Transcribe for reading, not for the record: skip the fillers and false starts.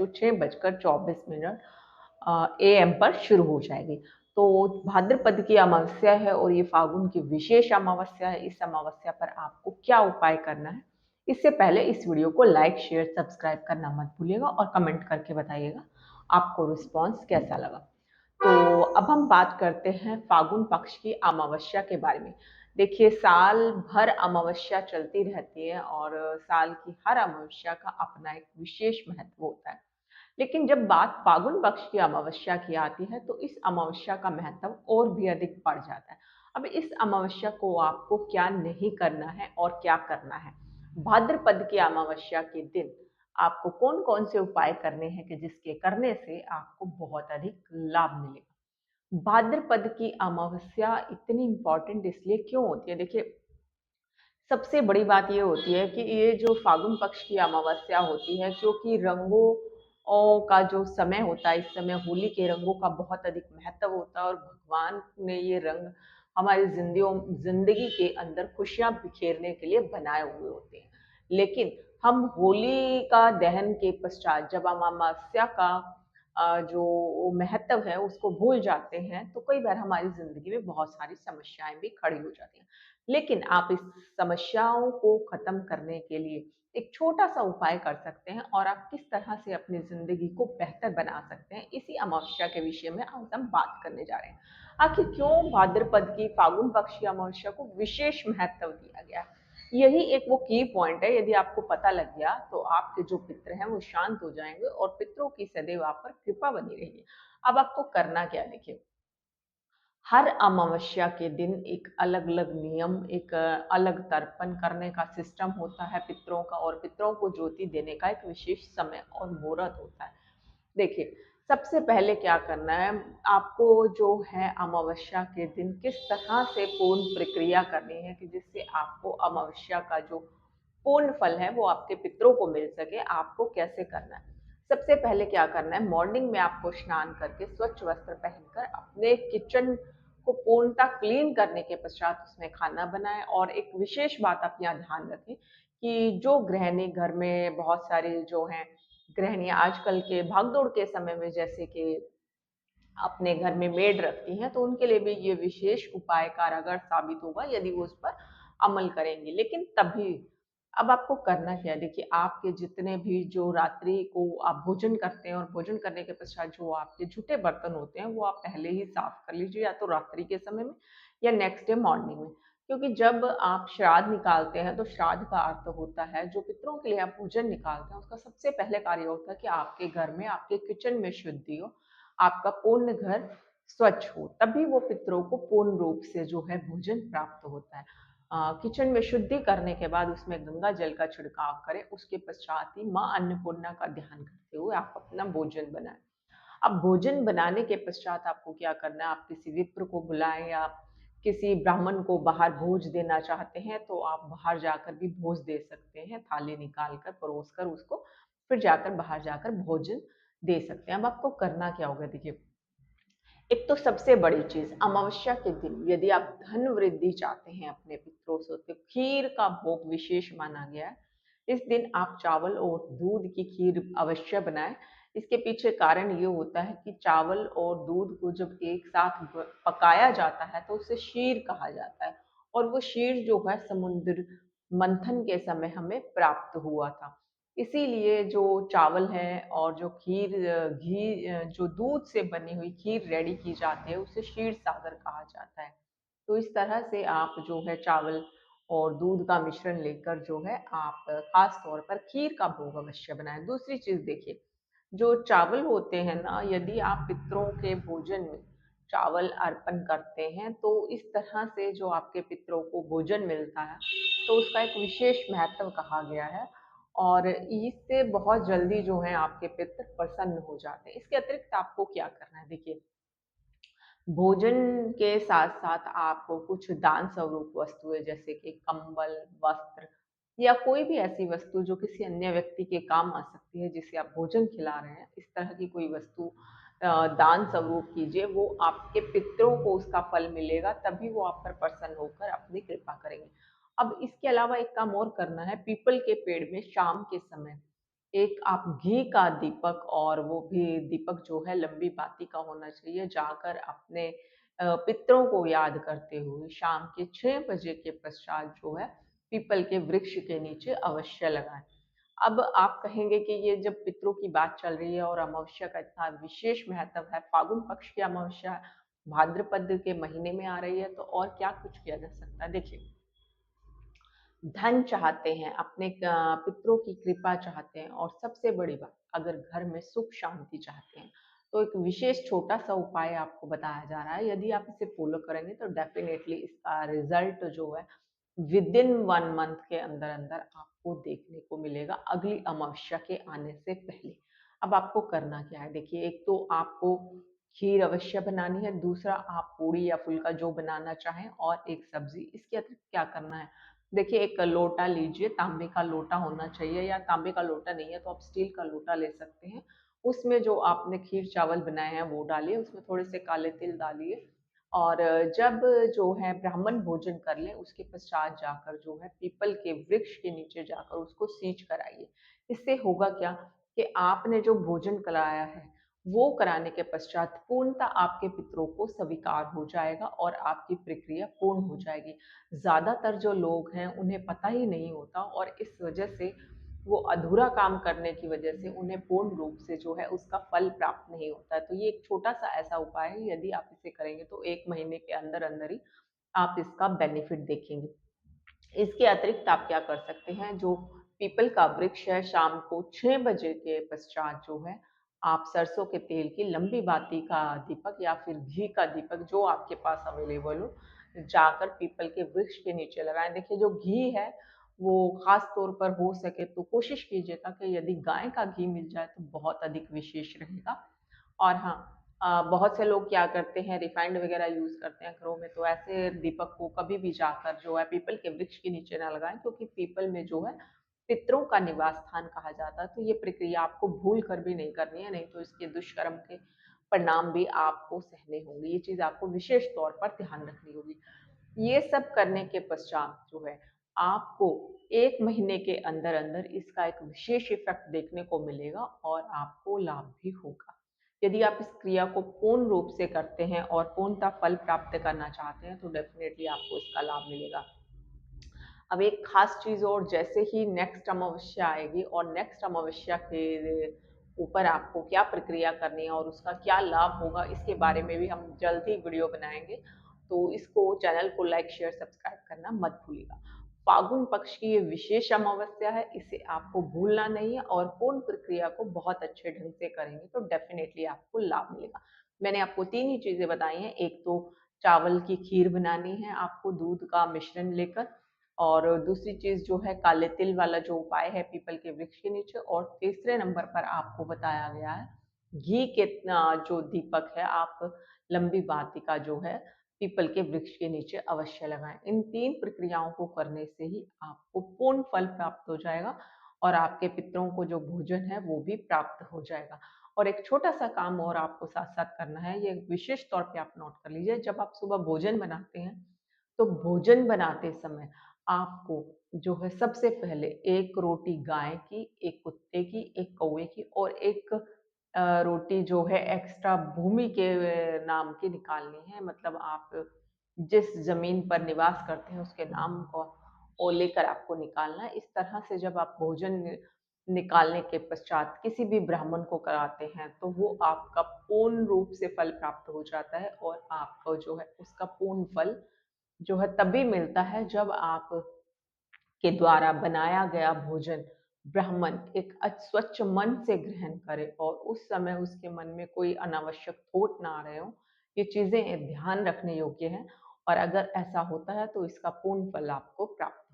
जो 6:24 AM पर शुरू हो जाएगी। तो भाद्रपद की अमावस्या है और ये फाल्गुन की विशेष अमावस्या है। इस अमावस्या पर आपको क्या उपाय करना है? इससे पहले इस वीडियो को लाइक, शेयर, सब्सक्राइब करना मत भूलिएगा और कमेंट करके बताइएगा आपको रिस्पॉन्स कैसा लगा। तो अब हम बात करते हैं फाल्गुन पक्ष की अमावस्या के बारे में। देखिए, साल भर अमावस्या चलती रहती है और साल की हर अमावस्या का अपना एक विशेष महत्व होता है। लेकिन जब बात फाल्गुन पक्ष की अमावस्या की आती है तो इस अमावस्या का महत्व और भी अधिक बढ़ जाता है। अब इस अमावस्या को आपको क्या नहीं करना है और क्या करना है? भाद्रपद की अमावस्या के दिन आपको कौन-कौन से उपाय करने हैं कि जिसके करने से आपको बहुत अधिक लाभ मिलेगा? भाद्रपद की अमावस्या इतनी इम्पोर्टेंट इसलिए क्यों होती है? देखिए, सबसे बड़ी बात ये होती है कि ये जो फाल्गुन पक्ष की अमावस्या होती है, क्योंकि रंगों का जो समय होता है, इस समय होली के रंगों का बहुत अधिक महत्व होता है और भगवान ने ये रंग हमारी ज़िंदगी के अंदर खुशियाँ बिखेरने के लिए बनाए हुए होते हैं। लेकिन हम होली का दहन के पश्चात जब अमावस्या का जो महत्व है उसको भूल जाते हैं, तो कई बार हमारी ज़िंदगी में बहुत सारी समस्याएँ भी खड़ी हो जाती हैं। लेकिन आप इस समस्याओं को खत्म करने के लिए एक छोटा-सा उपाय कर सकते हैं और आप किस तरह से अपनी ज़िंदगी को बेहतर बना सकते हैं, इसी अमावस्या के विषय में आज हम बात करने जा रहे हैं। आखिर क्यों भाद्रपद की फाल्गुन पक्ष की अमावस्या को विशेष महत्व दिया गया है? यही एक वो की पॉइंट है, यदि आपको पता लग गया, तो आपके जो पितृ हैं, वो शांत हो जाएँगे और पितरों की सदैव आप पर कृपा बनी रहेगी। अब आपको करना क्या है देखिए, हर अमावस्या के दिन एक अलग-अलग नियम, एक अलग तर्पण करने का सिस्टम होता है पितरों का और पितरों को ज्योति देने का एक विशेष समय और मुहूर्त होता है। देखिए, सबसे पहले क्या करना है, आपको जो है अमावस्या के दिन किस तरह से पूर्ण प्रक्रिया करनी है कि जिससे आपको अमावस्या का जो पूर्ण फल है, वो आपके पितरों को मिल सके, आपको कैसे करना है? सबसे पहले क्या करना है, मॉर्निंग में आपको स्नान करके स्वच्छ वस्त्र पहनकर अपने किचन को पूर्णतः क्लीन करने के पश्चात उसमें खाना बनाएँ और एक विशेष बात आप यहाँ ध्यान रखें कि जो गृहिणी घर में बहुत सारी जो हैं गृहिणियाँ आजकल के भागदौड़ के समय में जैसे कि अपने घर में मेड रखती हैं, तो उनके लिए भी ये विशेष उपाय कारगर साबित होगा यदि वो उस पर अमल करेंगी। लेकिन तभी अब आपको करना क्या है? देखिए, आपके जितने भी जो रात्रि को आप भोजन करते हैं और भोजन करने के पश्चात जो आपके जूठे बर्तन होते हैं, वो आप पहले ही साफ कर लीजिए या तो रात्रि के समय में या नेक्स्ट डे मॉर्निंग में। क्योंकि जब आप श्राद्ध निकालते हैं, तो श्राद्ध का अर्थ होता है जो पितरों के लिए आप भोजन निकालते हैं, उसका सबसे पहले कार्य होता है कि आपके घर में, आपके किचन में शुद्धि हो, आपका पूर्ण घर स्वच्छ हो, तभी वो पितरों को पूर्ण रूप से जो है भोजन प्राप्त होता है। किचन में शुद्धि करने के बाद उसमें गंगा जल का छिड़काव करें, उसके पश्चात ही माँ अन्नपूर्णा का ध्यान करते हुए आप अपना भोजन बनाएँ। अब भोजन बनाने के पश्चात आपको क्या करना है, आप किसी विप्र को बुलाएँ या किसी ब्राह्मण को बाहर भोज देना चाहते हैं, तो आप बाहर जाकर भी भोज दे सकते हैं, थाली निकाल कर, परोस कर उसको, फिर जाकर बाहर जाकर भोजन दे सकते हैं। अब आपको करना क्या होगा देखिए, एक तो सबसे बड़ी चीज़ अमावस्या के दिन यदि आप धन वृद्धि चाहते हैं अपने पितरों से तो खीर का भोग विशेष माना गया है। इस दिन आप चावल और दूध की खीर अवश्य बनाएँ। इसके पीछे कारण ये होता है कि चावल और दूध को जब एक साथ पकाया जाता है तो उसे शीर कहा जाता है और वो शीर जो है समुद्र मंथन के समय हमें प्राप्त हुआ था। इसीलिए जो चावल है और जो खीर घी जो दूध से बनी हुई खीर रेडी की जाती है, उसे क्षीर सागर कहा जाता है। तो इस तरह से आप जो है चावल और दूध का मिश्रण लेकर जो है आप ख़ास तौर पर खीर का भोग अवश्य बनाएँ। दूसरी चीज़ देखिए, जो चावल होते हैं ना, यदि आप पितरों के भोजन में चावल अर्पण करते हैं, तो इस तरह से जो आपके पितरों को भोजन मिलता है, तो उसका एक विशेष महत्व कहा गया है और इससे बहुत जल्दी जो है आपके पितर प्रसन्न हो जाते हैं। इसके अतिरिक्त आपको क्या करना है देखिए, भोजन के साथ-साथ आपको कुछ दान स्वरूप वस्तुएँ जैसे कि कंबल, वस्त्र या कोई भी ऐसी वस्तु जो किसी अन्य व्यक्ति के काम आ सकती है, जिसे आप भोजन खिला रहे हैं, इस तरह की कोई वस्तु दान स्वरूप कीजिए, वो आपके पितरों को उसका फल मिलेगा, तभी वो आप पर प्रसन्न होकर अपनी कृपा करेंगे। अब इसके अलावा एक काम और करना है, पीपल के पेड़ में शाम के समय एक आप घी का दीपक, और वो भी दीपक जो है लंबी बाती का होना चाहिए, जाकर अपने पितरों को याद करते हुए शाम के 6 बजे के पश्चात जो है पीपल के वृक्ष के नीचे अवश्य लगाएँ। अब आप कहेंगे कि ये जब पितरों की बात चल रही है और अमावस्या का इतना विशेष महत्व है, फाल्गुन पक्ष की अमावस्या भाद्रपद के महीने में आ रही है, तो और क्या कुछ किया जा सकता है? देखिए, धन चाहते हैं, अपने पितरों की कृपा चाहते हैं, और सबसे बड़ी बात, अगर घर में सुख शांति चाहते हैं, तो एक विशेष छोटा-सा उपाय आपको बताया जा रहा है। यदि आप इसे फ़ॉलो करेंगे तो डेफ़िनेटली इसका रिज़ल्ट जो है विदिन 1 मंथ के अंदर-अंदर आपको देखने को मिलेगा, अगली अमावस्या के आने से पहले। अब आपको करना क्या है? देखिए, एक तो आपको खीर अवश्य बनानी है, दूसरा आप पूड़ी या फुल्का जो बनाना चाहें, और एक सब्ज़ी। इसके अतिरिक्त क्या करना है? देखिए, एक लोटा लीजिए, तांबे का लोटा होना चाहिए, या तांबे का लोटा नहीं है तो आप स्टील का लोटा ले सकते हैं। उसमें जो आपने खीर चावल बनाए हैं वो डालिए, उसमें थोड़े से काले तिल डालिए, और जब जो है ब्राह्मण भोजन कर लें, उसके पश्चात जाकर जो है पीपल के वृक्ष के नीचे जाकर उसको सींच कर आइए। इससे होगा क्या कि आपने जो भोजन कराया है, वो कराने के पश्चात पूर्णतः आपके पितरों को स्वीकार हो जाएगा और आपकी प्रक्रिया पूर्ण हो जाएगी। ज़्यादातर जो लोग हैं उन्हें पता ही नहीं होता, और इस वजह से वो अधूरा काम करने की वजह से उन्हें पूर्ण रूप से जो है उसका फल प्राप्त नहीं होता है। तो ये एक छोटा-सा ऐसा उपाय है, यदि आप इसे करेंगे तो 1 महीने के अंदर-अंदर ही आप इसका बेनिफिट देखेंगे। इसके अतिरिक्त आप क्या कर सकते हैं, जो पीपल का वृक्ष है, शाम को 6 बजे के पश्चात जो है, आप सरसों के तेल की लंबी बाती का दीपक या फिर घी का दीपक जो आपके पास अवेलेबल हो, जाकर पीपल के वृक्ष के नीचे लगाएँ। देखिए, जो घी है, वो ख़ास तौर पर हो सके तो कोशिश कीजिएगा कि यदि गाय का घी मिल जाए तो बहुत अधिक विशेष रहेगा। और हाँ, बहुत से लोग क्या करते हैं, रिफाइंड वगैरह यूज़ करते हैं घरों में, तो ऐसे दीपक को कभी भी जाकर जो है पीपल के वृक्ष के नीचे ना लगाएँ, क्योंकि पीपल में जो है पितरों का निवास स्थान कहा जाता है। तो ये प्रक्रिया आपको भूल कर भी नहीं करनी है, नहीं तो इसके दुष्कर्म के परिणाम भी आपको सहने होंगे। ये चीज़ आपको विशेष तौर पर ध्यान रखनी होगी। ये सब करने के पश्चात जो है आपको 1 महीने के अंदर-अंदर इसका एक विशेष इफ़ेक्ट देखने को मिलेगा, और आपको लाभ भी होगा। यदि आप इस क्रिया को पूर्ण रूप से करते हैं और पूर्णतः फल प्राप्त करना चाहते हैं, तो डेफ़िनेटली आपको इसका लाभ मिलेगा। अब एक ख़ास चीज़ और, जैसे ही नेक्स्ट अमावस्या आएगी और नेक्स्ट अमावस्या के ऊपर आपको क्या प्रक्रिया करनी है और उसका क्या लाभ होगा, इसके बारे में भी हम जल्द ही वीडियो बनाएँगे। तो इसको, चैनल को लाइक, शेयर, सब्सक्राइब करना मत भूलिएगा। फाल्गुन पक्ष की ये विशेष अमावस्या है, इसे आपको भूलना नहीं है, और पूर्ण प्रक्रिया को बहुत अच्छे ढंग से करेंगे तो डेफ़िनेटली आपको लाभ मिलेगा। मैंने आपको 3 ही चीज़ें बताई हैं, एक तो चावल की खीर बनानी है आपको दूध का मिश्रण लेकर, और दूसरी चीज़ जो है काले तिल वाला जो उपाय है पीपल के वृक्ष के नीचे, और तीसरे नंबर पर आपको बताया गया है घी के जो दीपक है आप लंबी बाती का जो है पीपल के वृक्ष के नीचे अवश्य लगाएँ। इन 3 प्रक्रियाओं को करने से ही आपको पूर्ण फल प्राप्त हो जाएगा, और आपके पितरों को जो भोजन है वो भी प्राप्त हो जाएगा। और एक छोटा-सा काम और आपको साथ-साथ करना है, ये विशेष तौर पे आप नोट कर लीजिए, जब आप सुबह भोजन बनाते हैं, तो भोजन बनाते समय आपको जो है सबसे पहले 1 रोटी गाय की, 1 कुत्ते की, 1 कौवे की, और 1 रोटी जो है एक्स्ट्रा भूमि के नाम की निकालनी है। मतलब आप जिस ज़मीन पर निवास करते हैं उसके नाम को लेकर आपको निकालना है। इस तरह से जब आप भोजन निकालने के पश्चात किसी भी ब्राह्मण को कराते हैं, तो वो आपका पूर्ण रूप से फल प्राप्त हो जाता है, और आपको जो है उसका पूर्ण फल जो है तभी मिलता है जब आप के द्वारा बनाया गया भोजन ब्राह्मण एक स्वच्छ मन से ग्रहण करे, और उस समय उसके मन में कोई अनावश्यक थॉट ना आ रहे हो। ये चीज़ें ध्यान रखने योग्य हैं, और अगर ऐसा होता है तो इसका पूर्ण फल आपको प्राप्त